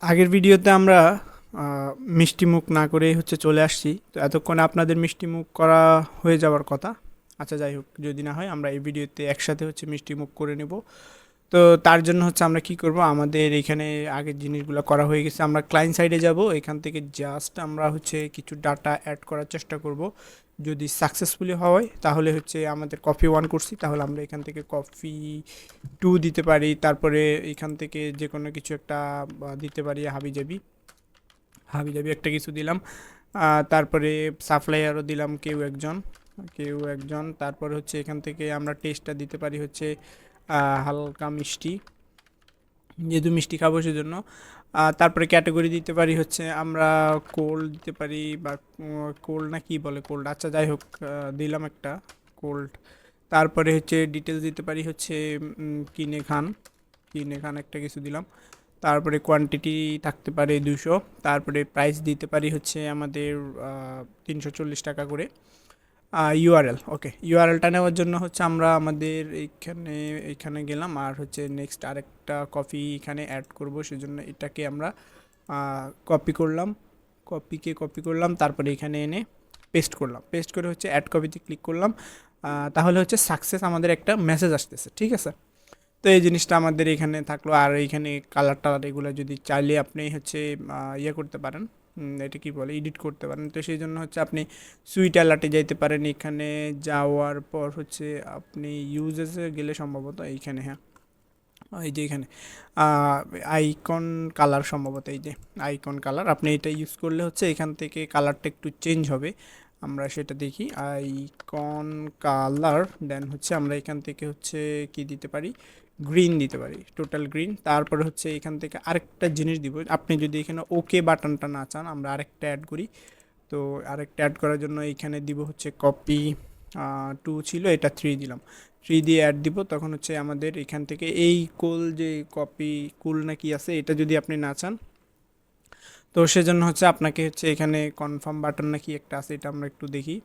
আগের ভিডিওতে আমরা মিষ্টি মুখ না করেই হচ্ছে চলে আসছি। তো এতক্ষণে আপনাদের মিষ্টি মুখ করা হয়ে যাওয়ার কথা। আচ্ছা যাই হোক, যদি না হয় আমরা এই ভিডিওতে একসাথে হচ্ছে মিষ্টি মুখ করে নেব। তো তার জন্য হচ্ছে আমরা কি করব, আমাদের এখানে আগের জিনিসগুলো করা হয়ে গেছে। আমরা ক্লায়েন্ট সাইডে যাব, এখান থেকে জাস্ট আমরা হচ্ছে কিছু ডাটা অ্যাড করার চেষ্টা করব। যদি সাকসেসফুলি হয় তাহলে হচ্ছে আমাদের কপি ওয়ান করছি, তাহলে আমরা এখান থেকে কপি টু দিতে পারি। তারপরে এখান থেকে যে কোনো কিছু একটা দিতে পারি, হাবিজাবি হাবিজাবি একটা কিছু দিলাম। তারপরে সাপ্লায়ারও দিলাম কেউ একজন। তারপরে হচ্ছে এখান থেকে আমরা টেস্টটা দিতে পারি হচ্ছে হালকা মিষ্টি, যেহেতু মিষ্টি খাবো সেজন্য। তারপরে ক্যাটাগরি দিতে পারি হচ্ছে আমরা কোল্ড দিতে পারি, বা কোল্ড না কি বলে, কোল্ড, আচ্ছা যাই হোক, দিলাম একটা কোল্ড। তারপরে হচ্ছে ডিটেলস দিতে পারি হচ্ছে কিনে খান একটা কিছু দিলাম। তারপরে কোয়ান্টিটি থাকতে পারে 200। তারপরে প্রাইস দিতে পারি হচ্ছে আমাদের 340 টাকা করে। ইউআরএল, ওকে, ইউআরএলটা নেওয়ার জন্য হচ্ছে আমরা আমাদের এইখানে গেলাম, আর হচ্ছে নেক্সট আরেকটা কপি এখানে অ্যাড করব, সেজন্য এটাকে আমরা কপি করলাম, তারপরে এখানে এনে পেস্ট করে হচ্ছে অ্যাড কপিতে ক্লিক করলাম। তাহলে হচ্ছে সাকসেস আমাদের একটা মেসেজ আসতেছে, ঠিক আছে। তো এই জিনিসটা আমাদের এখানে থাকলো। আর এইখানে কালার টালার এগুলো যদি চাইলে আপনি হচ্ছে ইয়ে করতে পারেন, এটা কি বলে, এডিট করতে পারেন। তো সেই জন্য হচ্ছে আপনি সুইট অ্যালার্টে যাইতে পারেন। এখানে যাওয়ার পর হচ্ছে আপনি ইউজেসে গেলে সম্ভবত এইখানে, হ্যাঁ, এই যে এখানে আইকন কালার, সম্ভবত এই যে আইকন কালার, আপনি এটা ইউজ করলে হচ্ছে এখান থেকে কালারটা একটু চেঞ্জ হবে। আমরা সেটা দেখি, আইকন কালার, দেন হচ্ছে আমরা এখান থেকে হচ্ছে কি দিতে পারি, গ্রিন দিতে পারি, টোটাল গ্রিন। তারপরে হচ্ছে এখান থেকে আরেকটা জিনিস দিব, আপনি যদি এখানে ওকে বাটনটা না চান, আমরা আরেকটা অ্যাড করি। তো আরেকটা অ্যাড করার জন্য এইখানে দিব হচ্ছে কপি টু ছিল, এটা থ্রি দিলাম। থ্রি দিয়ে অ্যাড দিব, তখন হচ্ছে আমাদের এখান থেকে এই যে কপি কুল না কি আছে, এটা যদি আপনি না চান, তো সেজন্য হচ্ছে আপনাকে হচ্ছে এখানে কনফার্ম বাটন নাকি একটা আছে, এটা আমরা একটু দেখি।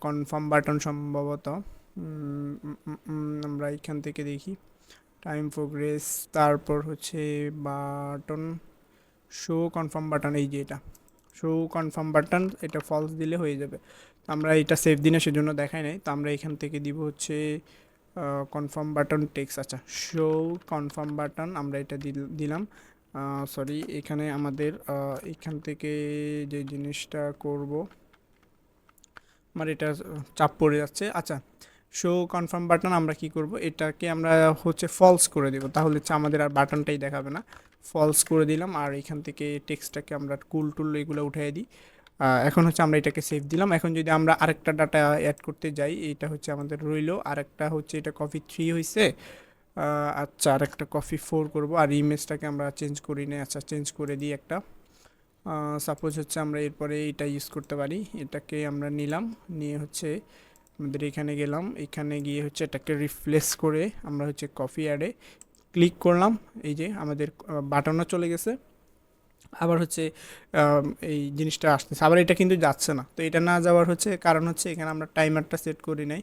কনফার্ম বাটন সম্ভবত, আমরা এখান থেকে দেখি টাইম প্রোগ্রেস, তারপর হচ্ছে বাটন, শো কনফার্ম বাটন, এই যে এটা শো কনফার্ম বাটন, এটা ফলস দিলে হয়ে যাবে। তো আমরা এটা সেভ দিনে সেজন্য দেখাই নাই, তো আমরা এখান থেকে দিব হচ্ছে কনফার্ম বাটন টেক্সট, আচ্ছা শো কনফার্ম বাটন, আমরা এটা দিলাম। সরি, এখানে আমাদের এখান থেকে যে জিনিসটা করব, আমার এটা চাপ পড়ে যাচ্ছে। আচ্ছা, শো কনফার্ম বাটন আমরা কি করব, এটাকে আমরা হচ্ছে ফলস করে দেব, তাহলে হচ্ছে আমাদের আর বাটনটাই দেখাবে না। ফলস করে দিলাম, আর এখান থেকে টেক্সটটাকে আমরা কুল টুল এগুলো উঠিয়ে দিই। এখন হচ্ছে আমরা এটাকে সেভ দিলাম। এখন যদি আমরা আরেকটা ডাটা অ্যাড করতে যাই, এটা হচ্ছে আমাদের রইলো, আরেকটা হচ্ছে এটা কপি থ্রি হয়েছে। আচ্ছা, আরেকটা কপি ফোর করব, আর ইমেজটাকে আমরা চেঞ্জ করি না, আচ্ছা চেঞ্জ করে দিই একটা। সাপোজ হচ্ছে আমরা এরপরে এটা ইউজ করতে পারি, এটাকে আমরা নিলাম, নিয়ে হচ্ছে আমাদের এখানে গেলাম, এখানে গিয়ে হচ্ছে এটাকে রিপ্লেস করে আমরা হচ্ছে কপি অ্যাডে ক্লিক করলাম। এই যে আমাদের বাটনও চলে গেছে। আবার হচ্ছে এই জিনিসটা আসতেছে, আবার এটা কিন্তু যাচ্ছে না। তো এটা না যাওয়ার হচ্ছে কারণ হচ্ছে এখানে আমরা টাইমারটা সেট করি নাই।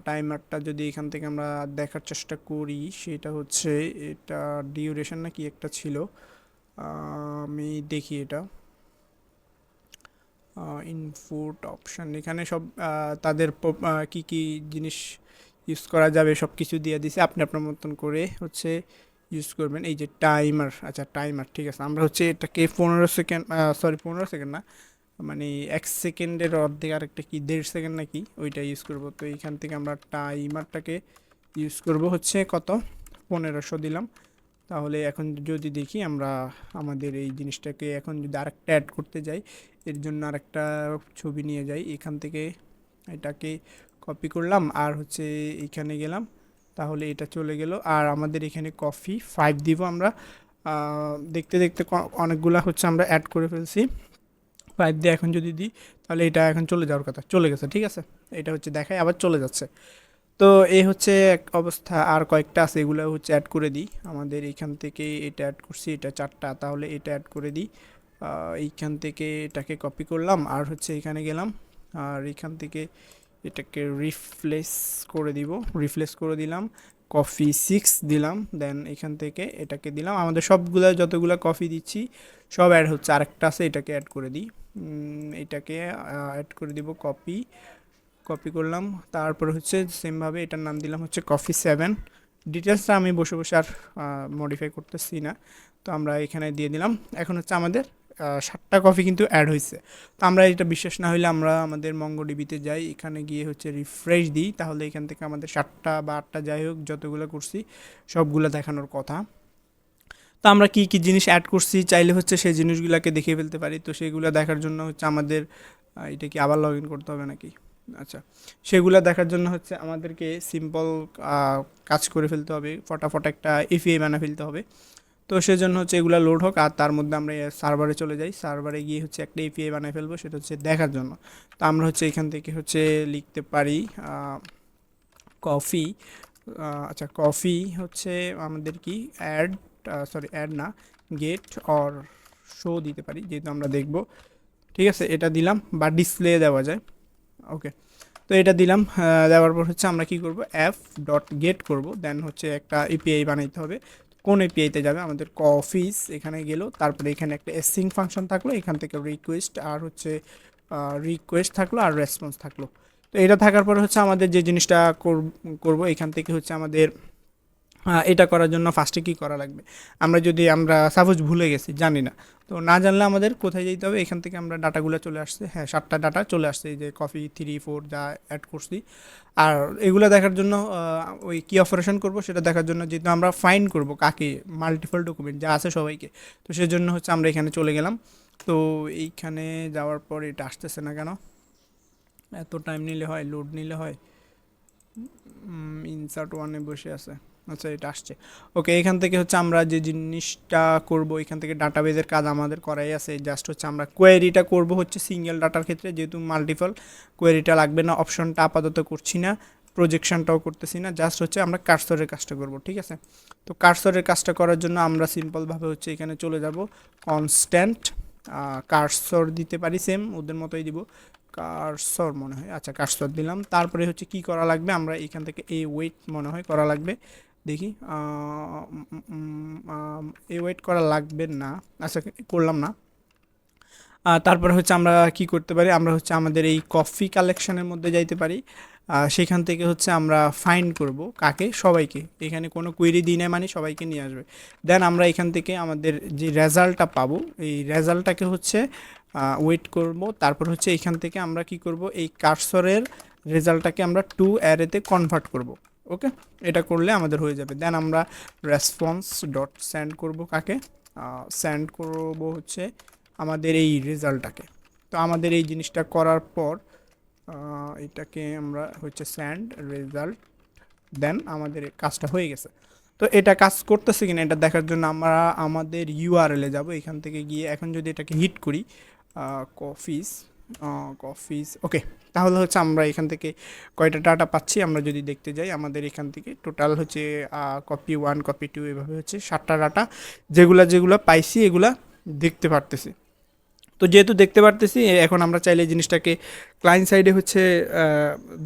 টাইমারটা যদি এখান থেকে আমরা দেখার চেষ্টা করি, সেটা হচ্ছে এটা ডিউরেশন না কি একটা ছিল, আমি দেখি এটা ইনপুট অপশান, এখানে সব তাদের কি কি জিনিস ইউজ করা যাবে সব কিছু দিয়ে দিছে, আপনি আপনার মতন করে হচ্ছে ইউজ করবেন। এই যে টাইমার, আচ্ছা টাইমার, ঠিক আছে, আমরা হচ্ছে এটাকে 15 সেকেন্ড, সরি 15 সেকেন্ড না, মানে 1 সেকেন্ডের অর্ধেক, আরেকটা কি 1.5 সেকেন্ড নাকি, ওইটা ইউজ করব। তো এইখান থেকে আমরা টাইমারটাকে ইউজ করব হচ্ছে কত, 1500 দিলাম। তাহলে এখন যদি দেখি আমরা আমাদের এই জিনিসটাকে এখন যদি আরেকটা অ্যাড করতে যাই, এর জন্য আরেকটা ছবি নিয়ে যাই, এখান থেকে এটাকে কপি করলাম, আর হচ্ছে এইখানে গেলাম, তাহলে এটা চলে গেল। আর আমাদের এখানে কফি ফাইভ দিব আমরা। দেখতে দেখতে অনেকগুলা হচ্ছে আমরা অ্যাড করে ফেলছি। ফাইভ দিয়ে এখন যদি দিই, তাহলে এটা এখন চলে যাওয়ার কথা, চলে গেছে, ঠিক আছে। এটা হচ্ছে দেখায় আবার চলে যাচ্ছে। তো এই হচ্ছে এক অবস্থা। আর কয়েকটা আছে, এগুলো হচ্ছে অ্যাড করে দিই। আমাদের এইখান থেকে এটা অ্যাড করছি, এটা চারটা, তাহলে এটা অ্যাড করে দিই। এইখান থেকে এটাকে কপি করলাম, আর হচ্ছে এখানে গেলাম, আর এখান থেকে এটাকে রিফ্লেস করে দিলাম। কফি 6 দিলাম, দেন এখান থেকে এটাকে দিলাম, আমাদের সবগুলা যতগুলা কফি দিচ্ছি সব অ্যাড হচ্ছে। আরেকটা আছে, এটাকে অ্যাড করে দিই, এটাকে অ্যাড করে দিব, কপি কপি করলাম। তারপরে হচ্ছে সেমভাবে এটার নাম দিলাম হচ্ছে কফি 7। ডিটেলসটা আমি বসে বসে আর মডিফাই করতেছি না, তো আমরা এখানে দিয়ে দিলাম। এখন হচ্ছে আমাদের 7টা কফি কিন্তু অ্যাড হয়েছে। তো আমরা এটা বিশ্বাস না হলে আমরা আমাদের মঙ্গোডিবিতে যাই, এখানে গিয়ে হচ্ছে রিফ্রেশ দিই, তাহলে এখান থেকে আমাদের 7টা বা 8টা যাই হোক যতগুলো করছি সবগুলো দেখানোর কথা। তো আমরা কি কি জিনিস অ্যাড করছি চাইলে হচ্ছে সেই জিনিসগুলোকে দেখিয়ে ফেলতে পারি। তো সেগুলো দেখার জন্য হচ্ছে আমাদের এটা কি আবার লগ ইন করতে হবে নাকি? আচ্ছা, সেগুলো দেখার জন্য হচ্ছে আমাদেরকে সিম্পল কাজ করে ফেলতে হবে, ফটাফট একটা এপিআই বানিয়ে ফেলতে হবে। তো সেজন্য হচ্ছে এগুলো লোড হোক, আর তার মধ্যে আমরা সার্ভারে চলে যাই, সার্ভারে গিয়ে হচ্ছে একটা এপিআই বানিয়ে ফেলবো, সেটা হচ্ছে দেখার জন্য। তো আমরা হচ্ছে এখান থেকে হচ্ছে লিখতে পারি কফি, আচ্ছা কফি হচ্ছে আমাদের কি অ্যাড, সরি অ্যাড না, গেট অর শো দিতে পারি, যেহেতু আমরা দেখব। ঠিক আছে, এটা দিলাম, বা ডিসপ্লে দেওয়া যায়। ওকে, তো এটা দিলাম, দেওয়ার পর হচ্ছে আমরা কি করব, অ্যাপ ডট গেট করবো, দেন হচ্ছে একটা এপিআই বানাইতে হবে। কোন এপিআইতে যাবে, আমাদের কফিস এখানে গেল, তারপরে এখানে একটা এসিং ফাংশন থাকলো, এখান থেকে রিকোয়েস্ট আর হচ্ছে রিকোয়েস্ট থাকলো আর রেসপন্স থাকলো। তো এটা থাকার পরে হচ্ছে আমাদের যে জিনিসটা করব, এখান থেকে হচ্ছে আমাদের এটা করার জন্য ফার্স্টে কী করা লাগবে। আমরা সাপোজ ভুলে গেছি, জানি না, তো না জানলে আমাদের কোথায় যেতে হবে, এখান থেকে আমরা ডাটাগুলো চলে আসছে, হ্যাঁ 7টা ডাটা চলে আসছে, এই যে কফি 3 4 যা অ্যাড করছি। আর এগুলো দেখার জন্য ওই কী অপারেশন করব সেটা দেখার জন্য, যেহেতু আমরা ফাইন্ড করব কাকে, মাল্টিপল ডকুমেন্ট যা আছে সবাইকে, তো সেজন্য হচ্ছে আমরা এখানে চলে গেলাম। তো এইখানে যাওয়ার পর এটা আসতেছে না কেন, এত টাইম নিলে হয়, লোড নিলে হয়, ইনসার্ট ওয়ানে বসে আছে, আচ্ছা এটা আসছে। ওকে, এখান থেকে হচ্ছে আমরা যে জিনিসটা করব, এখান থেকে ডাটাবেজের কাজ আমাদের করাই আছে, জাস্ট হচ্ছে আমরা কোয়েরিটা করব হচ্ছে সিঙ্গেল ডাটার ক্ষেত্রে, যেহেতু মাল্টিপল কোয়েরিটা লাগবে না, অপশনটা আপাতত করছি না, প্রজেকশনটাও করতেছি না, জাস্ট হচ্ছে আমরা কার্সরের কাজটা করব। ঠিক আছে, তো কার্সরের কাজটা করার জন্য আমরা সিম্পলভাবে হচ্ছে এখানে চলে যাব, কনস্ট্যান্ট কার্সর দিতে পারি, সেম ওদের মতোই দিব, কার্সর মনে হয়, আচ্ছা কার্সর দিলাম। তারপরে হচ্ছে কি করা লাগবে, আমরা এখান থেকে এই ওয়েট মনে হয় করা লাগবে, দেখি এই ওয়েট করা লাগবে না, আচ্ছা করলাম না। তারপরে হচ্ছে আমরা কি করতে পারি, আমরা হচ্ছে আমাদের এই কফি কালেকশনের মধ্যে যাইতে পারি, সেখান থেকে হচ্ছে আমরা ফাইন্ড করব কাকে, সবাইকে, এখানে কোনো কোয়েরি দিই না মানে সবাইকে নিয়ে আসবে। দেন আমরা এখান থেকে আমাদের যে রেজাল্টটা পাবো, এই রেজাল্টটাকে হচ্ছে ওয়েট করব। তারপর হচ্ছে এখান থেকে আমরা কি করব, এই কার্সরের রেজাল্টটাকে আমরা টু অ্যারেতে কনভার্ট করব। ওকে, এটা করলে আমাদের হয়ে যাবে। দেন আমরা রেসপন্স ডট সেন্ড করব কাকে, সেন্ড করব হচ্ছে আমাদের এই রেজাল্টটাকে। তো আমাদের এই জিনিসটা করার পর এটাকে আমরা হচ্ছে স্যান্ড রেজাল্ট, দেন আমাদের কাজটা হয়ে গেছে। তো এটা কাজ করতেছে কিনা এটা দেখার জন্য আমরা আমাদের ইউআরএলে যাব, এখান থেকে গিয়ে এখন যদি এটাকে হিট করি, কফিস কফিস, ওকে, তাহলে হচ্ছে আমরা এখান থেকে কয়টা ডাটা পাচ্ছি আমরা যদি দেখতে যাই, আমাদের এখান থেকে টোটাল হচ্ছে কপি 1 কপি 2 এভাবে হচ্ছে 7টা ডাটা, যেগুলা যেগুলা পাইছি এগুলা দেখতে পারতেছি। তো যেহেতু দেখতে পারতেছি, এখন আমরা চাইলে জিনিসটাকে ক্লায়েন্ট সাইডে হচ্ছে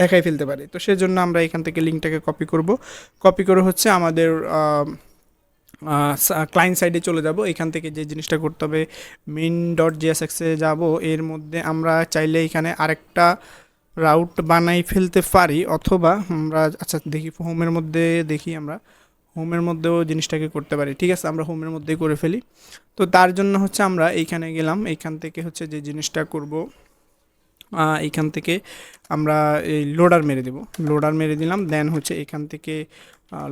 দেখাই ফেলতে পারি। তো সেজন্য আমরা এখান থেকে লিঙ্কটাকে কপি করব, কপি করে হচ্ছে আমাদের ক্লায়েন্ট সাইডে চলে যাব, এখান থেকে যে জিনিসটা করতে হবে, মেন ডট জিএসএক্সে যাব, এর মধ্যে আমরা চাইলে এখানে আরেকটা রাউট বানাই ফেলতে পারি, অথবা আমরা আচ্ছা দেখি হোমের মধ্যে, দেখি আমরা হোমের মধ্যেও জিনিসটাকে করতে পারি। ঠিক আছে, আমরা হোমের মধ্যেই করে ফেলি। তো তার জন্য হচ্ছে আমরা এইখানে গেলাম, এইখান থেকে হচ্ছে যে জিনিসটা করব, এইখান থেকে আমরা এই লোডার মেরে দেব, লোডার মেরে দিলাম, দেন হচ্ছে এখান থেকে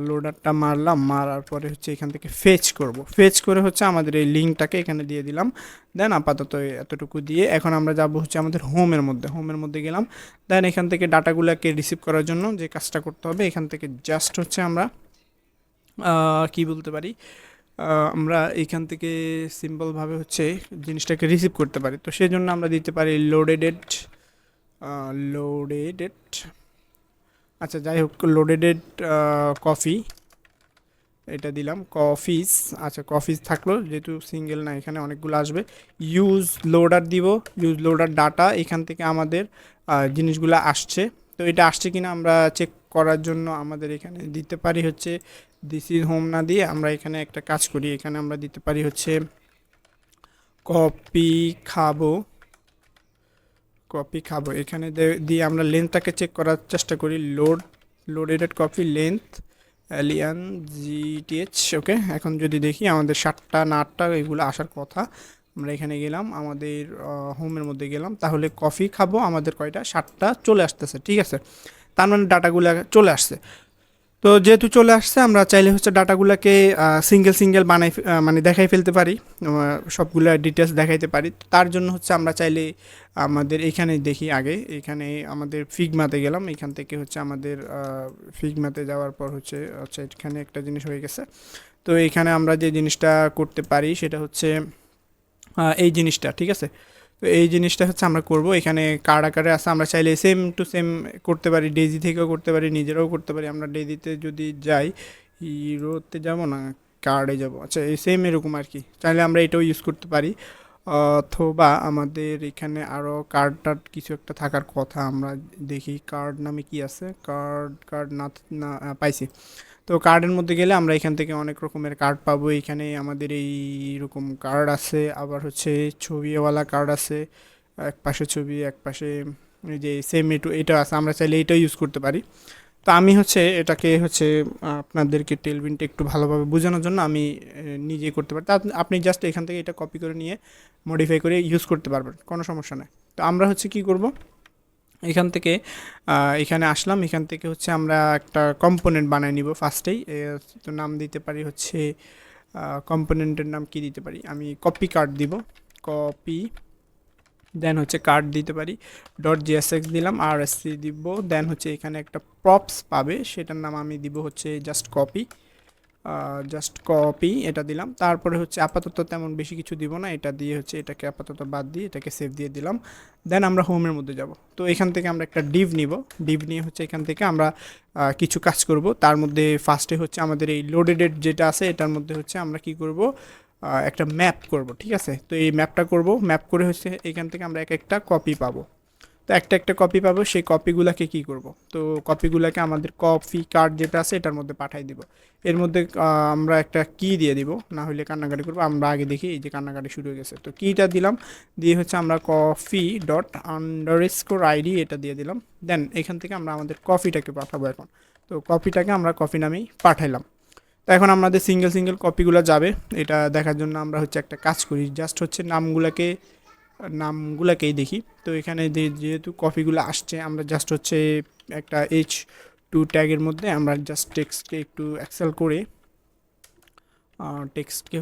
লোডারটা মারলাম, মারার পরে হচ্ছে এখান থেকে ফেচ করব, ফেচ করে হচ্ছে আমাদের এই লিঙ্কটাকে এখানে দিয়ে দিলাম। দেন আপাতত এতটুকু দিয়ে এখন আমরা যাব হচ্ছে আমাদের হোমের মধ্যে, হোমের মধ্যে গেলাম। দেন এখান থেকে ডাটাগুলোকে রিসিভ করার জন্য যে কাজটা করতে হবে, এখান থেকে জাস্ট হচ্ছে আমরা কি বলতে পারি, আমরা এখান থেকে সিম্পলভাবে হচ্ছে জিনিসটাকে রিসিভ করতে পারি। তো সেই জন্য আমরা দিতে পারি লোডেডেড, লোডেডেড, আচ্ছা যাই হোক, লোডেডেড কফি, এটা দিলাম কফিস, আচ্ছা কফিস থাকলো, যেহেতু সিঙ্গেল না এখানে অনেকগুলো আসবে। ইউজ লোডার দিব, ইউজ লোডার ডাটা, এখান থেকে আমাদের জিনিসগুলো আসছে। তো এটা আসছে কিনা আমরা চেক করার জন্য আমাদের এখানে দিতে পারি হচ্ছে দিস ইজ হোম না দিয়ে আমরা এখানে একটা কাজ করি, এখানে আমরা দিতে পারি হচ্ছে কপি খাবো, কপি খাবো এখানে দিয়ে আমরা লেন্থটাকে চেক করার চেষ্টা করি। Loaded copy length alien GTH. Okay, এখন যদি দেখি আমাদের 7টা না 8টা এগুলো আসার কথা। আমরা এখানে গেলাম, আমাদের হোমের মধ্যে গেলাম, তাহলে কফি খাবো আমাদের কয়টা 7টা চলে আসতেছে। ঠিক আছে, তার মানে ডাটাগুলো চলে আসছে। তো যেহেতু চলে আসছে আমরা চাইলে হচ্ছে ডাটাগুলোকে সিঙ্গেল সিঙ্গেল মানে দেখাই ফেলতে পারি, সবগুলো ডিটেলস দেখাইতে পারি। তো তার জন্য হচ্ছে আমরা চাইলে আমাদের এখানে দেখি, আগে এখানে আমাদের ফিগমাতে গেলাম, এখান থেকে হচ্ছে আমাদের ফিগমাতে যাওয়ার পর হচ্ছে আচ্ছা এখানে একটা জিনিস হয়ে গেছে। তো এখানে আমরা যে জিনিসটা করতে পারি সেটা হচ্ছে এই জিনিসটা। ঠিক আছে, তো এই জিনিসটা হচ্ছে আমরা করব, এখানে কার্ড আকারে আছে, আমরা চাইলে সেম টু সেম করতে পারি, ডেজি থেকেও করতে পারি, নিজেরাও করতে পারি। আমরা ডেজিতে যদি যাই, হিরোতে যাব না, কার্ডে যাব, আচ্ছা এই সেম এরকম আর কি, চাইলে আমরা এটাও ইউজ করতে পারি। অথবা আমাদের এখানে আরও কার্ড টার্ড কিছু একটা থাকার কথা, আমরা দেখি কার্ড নামে কি আছে। কার্ড না না পাইছি। তো কার্ডের মধ্যে গেলে আমরা এখান থেকে অনেক রকমের কার্ড পাবো। এখানে আমাদের এই রকম কার্ড আছে, আবার হচ্ছে ছবিওয়ালা কার্ড আছে, এক পাশে ছবি এক পাশে এই যে সেম এটা আছে, আমরা চাইলে এটাও ইউজ করতে পারি। তো আমি হচ্ছে এটাকে হচ্ছে আপনাদেরকে টেলভিনটা একটু ভালোভাবে বোঝানোর জন্য আমি নিজেই করতে পারি। তা আপনি জাস্ট এখান থেকে এটা কপি করে নিয়ে মডিফাই করে ইউজ করতে পারবেন, কোনো সমস্যা নেই। তো আমরা হচ্ছে কি করব, এখান থেকে এখানে আসলাম, এখান থেকে হচ্ছে আমরা একটা কম্পোনেন্ট বানায় নিব ফার্স্টেই। তো নাম দিতে পারি হচ্ছে কম্পোনেন্টের নাম কি দিতে পারি, আমি কপি কার্ড দিব, কপি, দেন হচ্ছে কার্ড দিতে পারি, ডট জিএসএক্স দিলাম, আর এসসি দিব, দেন হচ্ছে এখানে একটা প্রপস পাবে, সেটার নাম আমি দিব হচ্ছে জাস্ট কপি, এটা দিলাম। তারপরে হচ্ছে আপাতত তেমন বেশি কিছু দিব না, এটা দিয়ে হচ্ছে এটাকে আপাতত বাদ দিয়ে এটাকে সেভ দিয়ে দিলাম। দেন আমরা হোমের মধ্যে যাব। তো এখান থেকে আমরা একটা ডিভ নিব, ডিভ নিয়ে হচ্ছে এখান থেকে আমরা কিছু কাজ করব। তার মধ্যে ফার্স্টে হচ্ছে আমাদের এই লোডেড যেটা আছে এটার মধ্যে হচ্ছে আমরা কি করব, একটা ম্যাপ করব। ঠিক আছে, তো এই ম্যাপটা করব, ম্যাপ করে হচ্ছে এখান থেকে আমরা এক একটা কপি পাবো। তো একটা একটা কপি পাবো, সেই কপিগুলোকে কি করব, তো কপিগুলোকে আমাদের কপি কার্ড যেটা আছে এটার মধ্যে পাঠাই দিব। এর মধ্যে আমরা একটা কি দিয়ে দিব, না হলে কান্নাকাটি করবো। আমরা আগে দেখি এই যে কান্নাকাটি শুরু হয়ে গেছে, তো কিটা দিলাম, দিয়ে হচ্ছে আমরা কফি ডট আন্ডারস্কোর আইডি এটা দিয়ে দিলাম। দেন এখান থেকে আমরা আমাদের কফিটাকে পাঠাবো এখন। তো কপিটাকে আমরা কফি নামেই পাঠাইলাম। তো এখন আমাদের সিঙ্গেল সিঙ্গেল কপিগুলো যাবে, এটা দেখার জন্য আমরা হচ্ছে একটা কাজ করি, জাস্ট হচ্ছে নামগুলাকেই দেখি। তো এখানে যেহেতু কপিগুলো আসছে, আমরা জাস্ট হচ্ছে একটা H2 ট্যাগের মধ্যে আমরা জাস্ট টেক্সটকে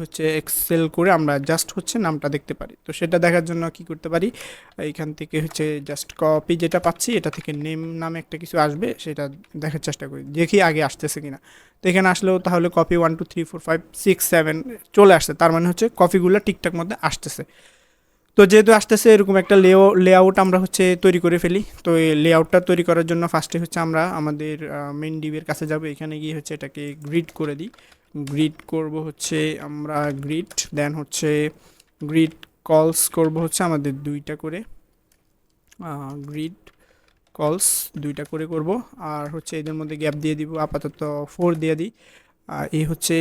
হচ্ছে এক্সেল করে আমরা জাস্ট হচ্ছে নামটা দেখতে পারি। তো সেটা দেখার জন্য কি করতে পারি, এইখান থেকে হচ্ছে জাস্ট কপি যেটা পাচ্ছি এটা থেকে নেম নামে একটা কিছু আসবে, সেটা দেখার চেষ্টা করি, দেখি আগে আসতেছে কিনা। তো এখানে আসলেও তাহলে কপি 1 2 3 4 5 6 7 চলে আসছে, তার মানে হচ্ছে কপিগুলো ঠিকঠাক মধ্যে আসতেছে। তো যেহেতু আসতেছে এরকম একটা লেআউট আমরা হচ্ছে তৈরি করে ফেলি। তো এই লেআউটটা তৈরি করার জন্য ফার্স্টে হচ্ছে আমরা আমাদের মেইন ডিভের কাছে যাব, এখানে গিয়ে হচ্ছে এটাকে গ্রিড করে দিই। গ্রিড করব হচ্ছে আমরা গ্রিড, দেন হচ্ছে গ্রিড কলস করব হচ্ছে আমাদের দুইটা করে, গ্রিড কলস দুইটা করে করব। আর হচ্ছে এদের মধ্যে গ্যাপ দিয়ে দিব, আপাতত 4 দিয়ে দিই। এই হচ্ছে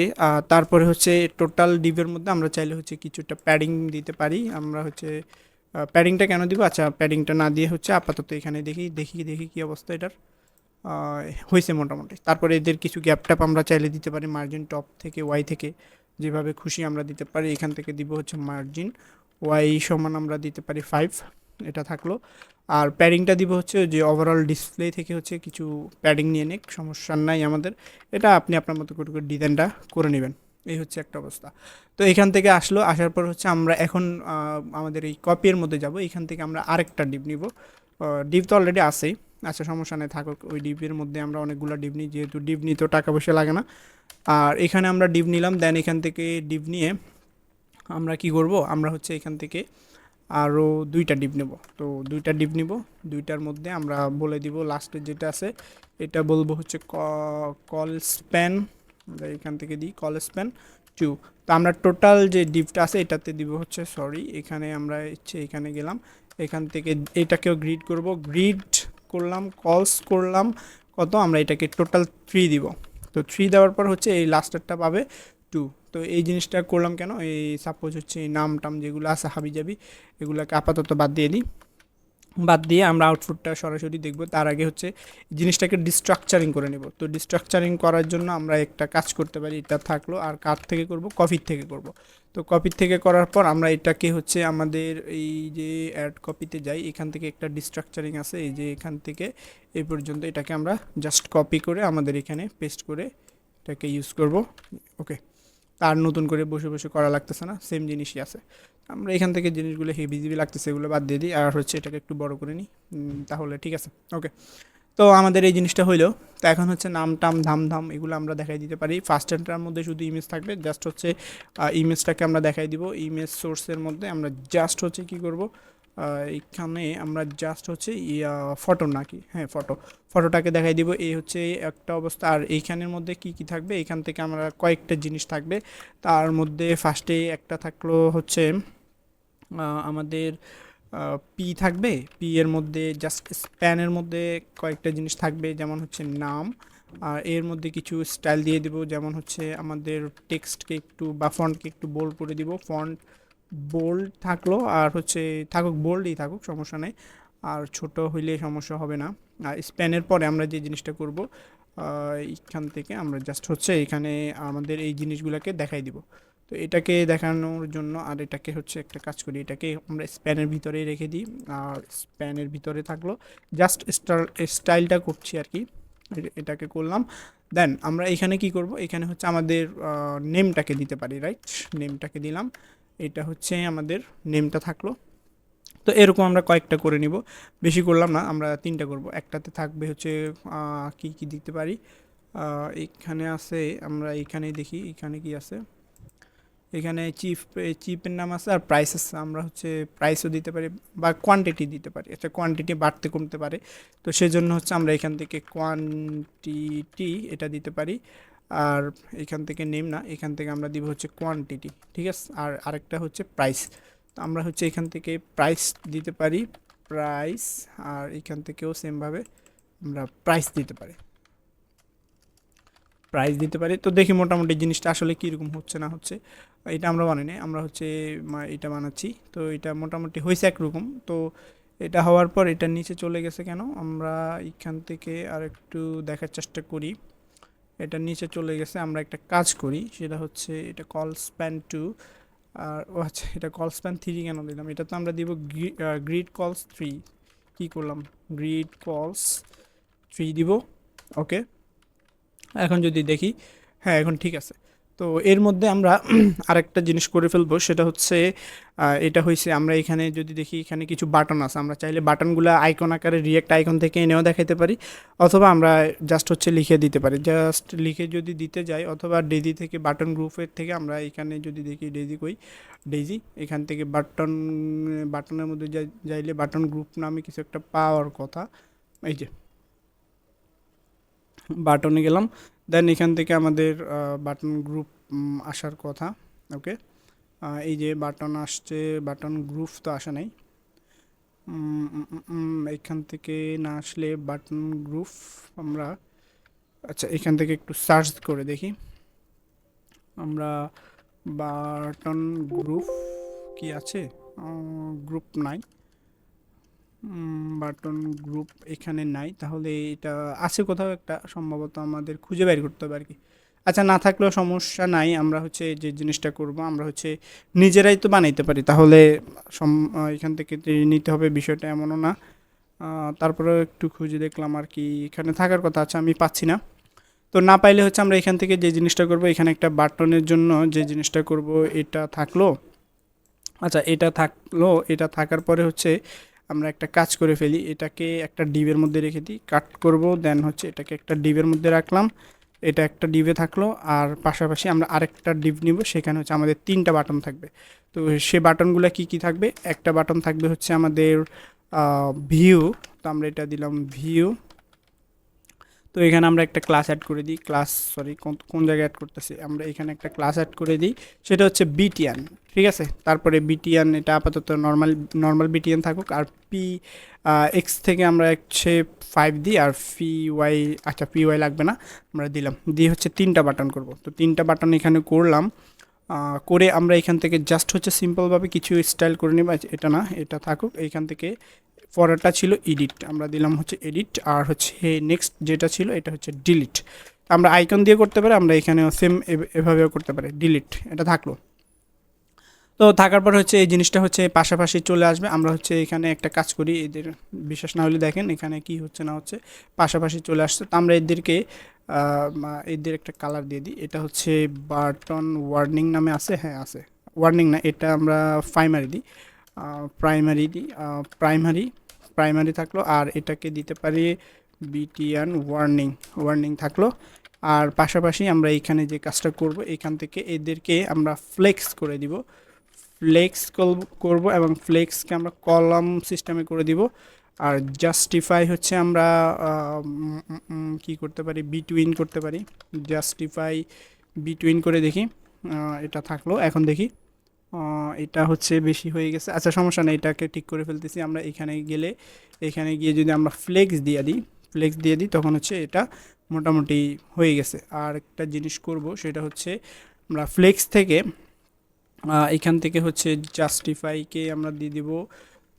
তারপরে হচ্ছে টোটাল ডিভের মধ্যে আমরা চাইলে হচ্ছে কিছুটা প্যাডিং দিতে পারি। আমরা হচ্ছে প্যাডিংটা কেন দিব, আচ্ছা প্যাডিংটা না দিয়ে হচ্ছে আপাতত এখানে দেখি কি অবস্থা এটার, হয়েছে মোটামুটি। তারপরে এদের কিছু গ্যাপ ট্যাপ আমরা চাইলে দিতে পারি, মার্জিন টপ থেকে ওয়াই থেকে যেভাবে খুশি আমরা দিতে পারি। এখান থেকে দিব হচ্ছে মার্জিন ওয়াই সমান আমরা দিতে পারি 5, এটা থাকলো। আর প্যাডিংটা দিব হচ্ছে যে ওভারঅল ডিসপ্লে থেকে হচ্ছে কিছু প্যাডিং নিয়ে নিক, সমস্যা নাই আমাদের, এটা আপনি আপনার মতো করে ডিজাইনটা করে নেবেন। এই হচ্ছে একটা অবস্থা। তো এখান থেকে আসার পর হচ্ছে আমরা এখন আমাদের এই কপির মধ্যে যাব, এখান থেকে আমরা আরেকটা ডিপ নিব। ডিপ তো অলরেডি আছেই, আচ্ছা সমস্যা নেই থাকুক, ওই ডিপের মধ্যে আমরা অনেকগুলো ডিপ নিই, যেহেতু ডিপ নিতেও টাকা পয়সা লাগে না। আর এখানে আমরা ডিপ নিলাম, দেন এখান থেকে ডিপ নিয়ে আমরা কি করব, আমরা হচ্ছে এখান থেকে আরও দুইটা ডিপ নেব। তো দুইটা ডিপ নিব, দুইটার মধ্যে আমরা বলে দিব লাস্টে যেটা আছে এটা বলবো হচ্ছে কল স্প্যান, আমরা এখান থেকে দিই কল স্প্যান 2। তো আমরা টোটাল যে ডিপটা আছে এটাতে দিব হচ্ছে, সরি এখানে আমরা হচ্ছে এখানে গেলাম, এখান থেকে এটাকেও গ্রিড করব, গ্রিড করলাম, কলস করলাম, কত, আমরা এটাকে টোটাল 3 দিব। তো 3 দেওয়ার পর হচ্ছে এই লাস্টেরটা পাবে 2। তো এই জিনিসটা করলাম কেন, এই সাপোজ হচ্ছে এই নাম টাম যেগুলো আছে হাবিজাবি এগুলোকে আপাতত বাদ দিয়ে দিই। বাদ দিয়ে আমরা আউটপুটটা সরাসরি দেখব। তার আগে হচ্ছে জিনিসটাকে ডিস্ট্রাকচারিং করে নেব। তো ডিস্ট্রাকচারিং করার জন্য আমরা একটা কাজ করতে পারি, এটা থাকলো। আর কার থেকে করব, কপির থেকে করব। তো কপির থেকে করার পর আমরা এটাকে হচ্ছে আমাদের এই যে অ্যাড কপিতে যাই, এখান থেকে একটা ডিস্ট্রাকচারিং আছে, এই যে এখান থেকে এই পর্যন্ত এটাকে আমরা জাস্ট কপি করে আমাদের এখানে পেস্ট করে এটাকে ইউজ করব। ওকে, তার নতুন করে বসে বসে করা লাগতেছে না, সেম জিনিসই আছে। আমরা এখান থেকে জিনিসগুলো হেভি লাগতেছে এগুলো বাদ দিয়ে দিই, আর হচ্ছে এটাকে একটু বড় করে নিই, তাহলে ঠিক আছে। ওকে, তো আমাদের এই জিনিসটা হইলো। তো এখন হচ্ছে নাম টাম ধাম ধাম এগুলো আমরা দেখাই দিতে পারি। ফার্স্ট এন্টার মধ্যে শুধু ইমেজ থাকবে, জাস্ট হচ্ছে ইমেজটাকে আমরা দেখাই দিব। ইমেজ সোর্সের মধ্যে আমরা জাস্ট হচ্ছে কি করব, এইখানে আমরা জাস্ট হচ্ছে ফটো নাকি, হ্যাঁ ফটোটাকে দেখাই দিব। এই হচ্ছে একটা অবস্থা। আর এইখানের মধ্যে কি কি থাকবে, এখান থেকে আমরা কয়েকটা জিনিস থাকবে। তার মধ্যে ফার্স্টে একটা থাকলো হচ্ছে আমাদের পি থাকবে। পি এর মধ্যে জাস্ট স্প্যানের মধ্যে কয়েকটা জিনিস থাকবে, যেমন হচ্ছে নাম। আর এর মধ্যে কিছু স্টাইল দিয়ে দিব, যেমন হচ্ছে আমাদের টেক্সটকে একটু বা ফন্টকে একটু বোল্ড করে দিব। ফন্ট বোল্ড থাকলো, আর হচ্ছে থাকুক বোল্ডই থাকুক, সমস্যা নেই। আর ছোট হইলে সমস্যা হবে না। আর স্প্যানের পরে আমরা যে জিনিসটা করব, এইখান থেকে আমরা জাস্ট হচ্ছে এখানে আমাদের এই জিনিসগুলোকে দেখাই দিব। তো এটাকে দেখানোর জন্য আর এটাকে হচ্ছে একটা কাজ করি, এটাকে আমরা স্প্যানের ভিতরেই রেখে দিই। আর স্প্যানের ভিতরে থাকলো, জাস্ট স্টাইলটা করছি আর কি, এটাকে করলাম। দেন আমরা এখানে কি করব, এখানে হচ্ছে আমাদের নেমটাকে দিতে পারি, রাইট? নেমটাকে দিলাম, এটা হচ্ছে আমাদের নেমটা থাকলো। তো এরকম আমরা কয়েকটা করে নিব, বেশি করলাম না, আমরা 3টা করব। একটাতে থাকবে হচ্ছে কি কি দিতে পারি, এখানে আছে, আমরা এখানে দেখি এখানে কি আছে। এখানে চিপের নাম আছে আর প্রাইস আছে, আমরা হচ্ছে প্রাইসও দিতে পারি বা কোয়ান্টিটি দিতে পারি। আচ্ছা, কোয়ান্টিটি বাড়তে কমতে পারে, তো সেজন্য হচ্ছে আমরা এখান থেকে কোয়ান্টিটি এটা দিতে পারি। আর এখান থেকে নেম না, এখান থেকে আমরা দিব হচ্ছে কোয়ান্টিটি, ঠিক আছে। আর আরেকটা হচ্ছে প্রাইস, তো আমরা হচ্ছে এখান থেকে প্রাইস দিতে পারি, প্রাইস। আর এখান থেকেও সেমভাবে আমরা প্রাইস দিতে পারি, প্রাইস দিতে পারি। তো দেখি মোটামুটি জিনিসটা আসলে কীরকম হচ্ছে না হচ্ছে। এটা আমরা বানাই, আমরা হচ্ছে এটা বানাচ্ছি। তো এটা মোটামুটি হয়েছে একরকম। তো এটা হওয়ার পর এটা নিচে চলে গেছে কেন, আমরা এখান থেকে আর একটু দেখার চেষ্টা করি। এটা নিচে চলে গেছে, আমরা একটা কাজ করি, সেটা হচ্ছে এটা কল স্প্যান 2। আর ও আচ্ছা, এটা কল স্প্যান 3 কেন দিলাম, এটা তো আমরা দিব গ্রিড কলস 3। কী করলাম, গ্রিড কলস 3 দিব। ওকে, এখন যদি দেখি, হ্যাঁ এখন ঠিক আছে। তো এর মধ্যে আমরা আরেকটা জিনিস করে ফেলবো, সেটা হচ্ছে এটা হয়েছে, আমরা এখানে যদি দেখি এখানে কিছু বাটন আছে, আমরা চাইলে বাটনগুলো আইকন আকারে রিয়েক্ট আইকন থেকে এনেও দেখাতে পারি, অথবা আমরা জাস্ট হচ্ছে লিখে দিতে পারি। জাস্ট লিখে যদি দিতে যাই, অথবা ডেজি থেকে বাটন গ্রুপের থেকে আমরা এখানে যদি দেখি ডেজি কই, ডেজি এখান থেকে বাটনের মধ্যে যাইলে বাটন গ্রুপ নামে কিছু একটা পাওয়ার কথা, এই যে বাটনে গেলাম। দেন এখান থেকে আমাদের বাটন গ্রুপ আসার কথা। ওকে, এই যে বাটন আসছে, বাটন গ্রুপ তো আসে নাই। এখান থেকে না আসলে বাটন গ্রুপ আমরা, আচ্ছা এখান থেকে একটু সার্চ করে দেখি আমরা, বাটন গ্রুপ কি আছে, গ্রুপ নাই, বাটন গ্রুপ এখানে নাই, তাহলে এটা আছে কোথাও একটা, সম্ভবত আমাদের খুঁজে বের করতে হবে আর কি। আচ্ছা, না থাকলেও সমস্যা নাই, আমরা হচ্ছে যে জিনিসটা করব, আমরা হচ্ছে নিজেরাই তো বানাইতে পারি, তাহলে এখান থেকে নিতে হবে বিষয়টা এমনও না। তারপরেও একটু খুঁজে দেখলাম আর কি, এখানে থাকার কথা, আচ্ছা আমি পাচ্ছি না। তো না পাইলে হচ্ছে আমরা এখান থেকে যে জিনিসটা করব, এখানে একটা বাটনের জন্য যে জিনিসটা করব এটা থাকলো। আচ্ছা, এটা থাকলো, এটা থাকার পরে হচ্ছে আমরা একটা কাজ করে ফেলি, এটাকে একটা ডিবের মধ্যে রেখে দিই, কাট করব। দেন হচ্ছে এটাকে একটা ডিবের মধ্যে রাখলাম, এটা একটা ডিবে থাকলো। আর পাশাপাশি আমরা আরেকটা ডিব নিব, সেখানে হচ্ছে আমাদের 3টা বাটন থাকবে। তো সে বাটনগুলো কি কি থাকবে, একটা বাটন থাকবে হচ্ছে আমাদের ভিউ, তো আমরা এটা দিলাম ভিউ। তো এখানে আমরা একটা ক্লাস অ্যাড করে দিই, ক্লাস, সরি কোন জায়গায় অ্যাড করতেছি, আমরা এখানে একটা ক্লাস অ্যাড করে দিই, সেটা হচ্ছে বিটিএন। ঠিক আছে। তারপরে বিটিএন এটা আপাতত নর্মাল নর্মাল বিটিএন থাকুক। আর পি এক্স থেকে আমরা হচ্ছে 5 দিই, আর পি ওয়াই, আচ্ছা পি ওয়াই লাগবে না, আমরা দিলাম, দিয়ে হচ্ছে 3টা বাটন করব। তো 3টা বাটন এখানে করলাম। করে আমরা এখান থেকে জাস্ট হচ্ছে সিম্পলভাবে কিছু স্টাইল করে নিব। এটা না, এটা থাকুক। এইখান থেকে পরেরটা ছিল এডিট, আমরা দিলাম হচ্ছে এডিট। আর হচ্ছে নেক্সট যেটা ছিল এটা হচ্ছে ডিলিট। আমরা আইকন দিয়ে করতে পারি, আমরা এখানেও সেম এভাবেও করতে পারি। ডিলিট এটা থাকলো। তো থাকার পর হচ্ছে এই জিনিসটা হচ্ছে পাশাপাশি চলে আসবে। আমরা হচ্ছে এখানে একটা কাজ করি, এদের বিশ্বাস না হলে দেখেন এখানে কি হচ্ছে না হচ্ছে, পাশাপাশি চলে আসছে। তো আমরা এদেরকে এদের একটা কালার দিয়ে দিই। এটা হচ্ছে বাটন ওয়ার্নিং নামে আছে, হ্যাঁ আছে, ওয়ার্নিং না, এটা আমরা প্রাইমারি দিই, প্রাইমারি দিই, প্রাইমারি প্রাইমারি থাকলো। আর এটাকে দিতে পারি বিটিএন ওয়ার্নিং, ওয়ার্নিং থাকলো। আর পাশাপাশি আমরা এইখানে যে কাজটা করব, এখান থেকে এদেরকে আমরা ফ্লেক্স করে দিব, ফ্লেক্স করব, এবং ফ্লেক্সকে আমরা কলাম সিস্টেমে করে দিব। আর জাস্টিফাই হচ্ছে আমরা কি করতে পারি, বিটুইন করতে পারি। জাস্টিফাই বিটুইন করে দেখি, এটা থাকলো। এখন দেখি এটা হচ্ছে বেশি হয়ে গেছে, আচ্ছা সমস্যা নেই, এটাকে ঠিক করে ফেলতেছি। আমরা এখানে গেলে, এখানে গিয়ে যদি আমরা ফ্লেক্স দিয়ে দিই, ফ্লেক্স দিয়ে দিই, তখন হচ্ছে এটা মোটামুটি হয়ে গেছে। আর একটা জিনিস করব, সেটা হচ্ছে আমরা ফ্লেক্স থেকে এখান থেকে হচ্ছে জাস্টিফাইকে আমরা দিয়ে দিব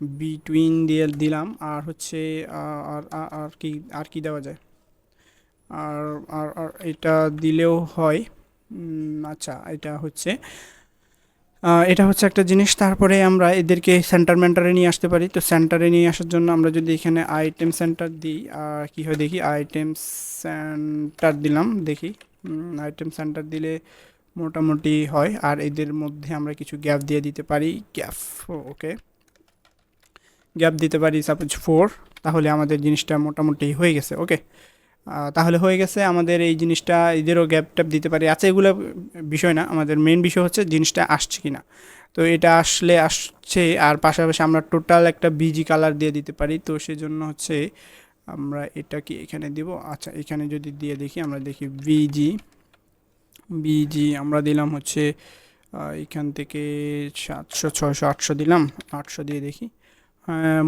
বিটুইন দিয়ে দিলাম। আর হচ্ছে আর আর কি, আর কি দেওয়া যায়, আর আর আর এটা দিলেও হয়। আচ্ছা এটা হচ্ছে একটা জিনিস। তারপরে আমরা এদেরকে সেন্টার মেন্টারে নিয়ে আসতে পারি। তো সেন্টারে নিয়ে আসার জন্য আমরা যদি এখানে আইটেম সেন্টার দিই, কি হয় দেখি, আইটেম সেন্টার দিলাম, দেখি আইটেম সেন্টার দিলে মোটামুটি হয়। আর এদের মধ্যে আমরা কিছু গ্যাপ দিয়ে দিতে পারি, গ্যাপ, ওকে, গ্যাপ দিতে পারি সাপোজ 4। তাহলে আমাদের জিনিসটা মোটামুটি হয়ে গেছে। ওকে, তাহলে হয়ে গেছে আমাদের এই জিনিসটা। এদেরও গ্যাপ ট্যাপ দিতে পারি। আচ্ছা এগুলো বিষয় না, আমাদের মেন বিষয় হচ্ছে জিনিসটা আসছে কি না। তো এটা আসলে আসছে, আর পাশাপাশি আমরা টোটাল একটা বিজি কালার দিয়ে দিতে পারি। তো সেজন্য হচ্ছে আমরা এটা কি এখানে দিব, আচ্ছা এখানে যদি দিয়ে দেখি, আমরা দেখি বিজি, বিজি আমরা দিলাম হচ্ছে এখান থেকে 700 600 800 দিলাম, 800 দিয়ে দেখি,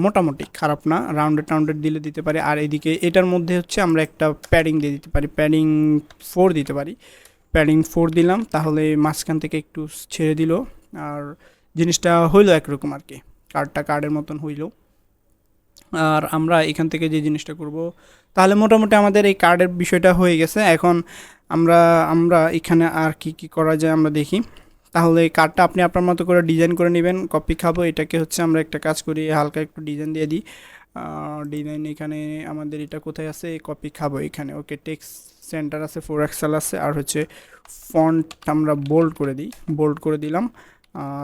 মোটামুটি খারাপ না, রাউন্ডেড টাউন্ডেড দিলে দিতে পারি। আর এদিকে এটার মধ্যে হচ্ছে আমরা একটা প্যাডিং দিয়ে দিতে পারি, প্যাডিং 4 দিতে পারি। প্যাডিং 4 দিলাম, তাহলে মাঝখান থেকে একটু ছেড়ে দিল, আর জিনিসটা হইলো একরকম আর কি, কার্ডটা কার্ডের মতন হইলো। আর আমরা এখান থেকে যে জিনিসটা করব, তাহলে মোটামুটি আমাদের এই কার্ডের বিষয়টা হয়ে গেছে। এখন আমরা আমরা এখানে আর কি কি করা যায় আমরা দেখি। তাহলে এই কার্ডটা আপনি আপনার মতো করে ডিজাইন করে নেবেন। কপি খাবো, এটাকে হচ্ছে আমরা একটা কাজ করি, হালকা একটু ডিজাইন দিয়ে দিই। ডিজাইন এখানে আমাদের এটা কোথায় আছে, কপি খাবো এখানে, ওকে, টেক্সট সেন্টার আছে, 4 এক্সেল আছে। আর হচ্ছে ফন্ট আমরা বোল্ড করে দিই, বোল্ড করে দিলাম।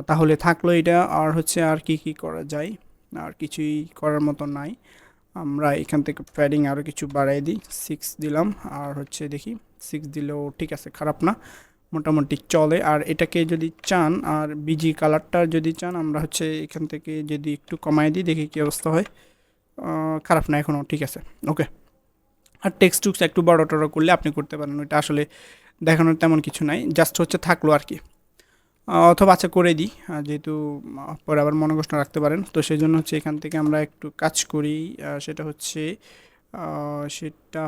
তাহলে থাকলো এটা। আর হচ্ছে আর কি কি করা যায়, আর কিছুই করার মতো নাই। আমরা এখান থেকে প্যাডিং আরও কিছু বাড়াই দিই, 6 দিলাম। আর হচ্ছে দেখি 6 দিলেও ঠিক আছে, খারাপ না, মোটামুটি চলে। আর এটাকে যদি চান, আর বিজি কালারটা যদি চান, আমরা হচ্ছে এখান থেকে যদি একটু কমাই দিই, দেখি কী অবস্থা হয়। খারাপ না, এখনও ঠিক আছে। ওকে, আর টেক্সট টুক্স একটু বড় টড়ো করলে আপনি করতে পারেন, ওইটা আসলে দেখানোর তেমন কিছু নাই, জাস্ট হচ্ছে থাকলো আর কি। অথবা আচ্ছা করে দিই, যেহেতু পরে আবার মনে কষ্ট রাখতে পারেন। তো সেই জন্য হচ্ছে এখান থেকে আমরা একটু কাজ করি, সেটা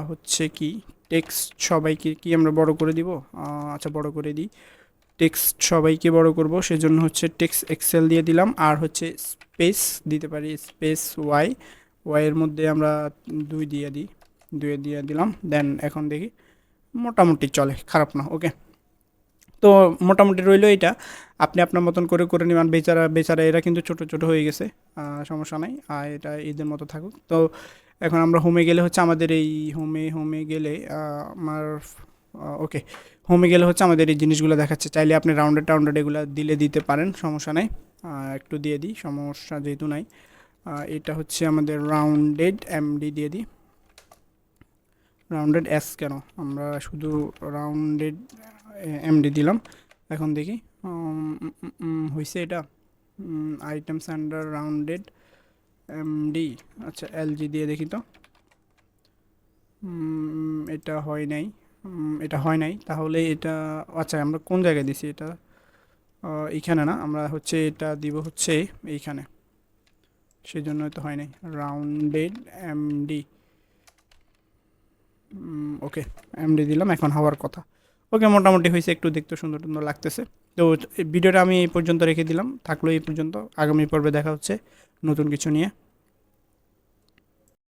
হচ্ছে কি, টেক্সট সবাইকে কি আমরা বড় করে দিব, আচ্ছা বড় করে দিই। টেক্সট সবাইকে বড় করব, সেজন্য হচ্ছে টেক্সট এক্সেল দিয়ে দিলাম। আর হচ্ছে স্পেস দিতে পারি, স্পেস ওয়াই, ওয়াইয়ের মধ্যে আমরা 2 দিয়ে দিই, 2 দিয়ে দিলাম। দেন এখন দেখি মোটামুটি চলে, খারাপ না। ওকে, তো মোটামুটি রইলো এটা, আপনি আপনার মতন করে করে নেবেন। বেচারা বেচারা এরা কিন্তু ছোট ছোট হয়ে গেছে, সমস্যা নাই, আর এটা এদের মতো থাকুক। তো এখন আমরা হোমে গেলে হচ্ছে আমাদের এই হোমে গেলে আমার, ওকে, হোমে গেলে হচ্ছে আমাদের এই জিনিসগুলো দেখাচ্ছে। চাইলে আপনি রাউন্ডেড টাউন্ডেড এগুলো দিলে দিতে পারেন, সমস্যা নাই। একটু দিয়ে দিই, সমস্যা যেহেতু নাই। এটা হচ্ছে আমাদের রাউন্ডেড এমডি দিয়ে দিই, রাউন্ডেড এস কেন, আমরা শুধু রাউন্ডেড এমডি দিলাম। এখন দেখি হয়েছে এটা, আইটেমস আন্ডার রাউন্ডেড এমডি, আচ্ছা এলজি দিয়ে দেখি তো। এটা হয় নাই, এটা হয় নাই, তাহলে এটা, আচ্ছা আমরা কোন জায়গায় দিছি এটা, এইখানে না, আমরা হচ্ছে এটা দিব হচ্ছে এইখানে, সেই জন্য তো হয় নাই। রাউন্ডেড এমডি, ওকে, এমডি দিলাম, এখন হওয়ার কথা। ওকে, মোটামুটি হয়েছে, একটু দেখতে সুন্দর সুন্দর লাগতেছে। তো এই ভিডিওটা আমি এই পর্যন্ত রেখে দিলাম, থাকলো এই পর্যন্ত। আগামী পর্বে দেখা হচ্ছে নতুন কিছু নিয়ে।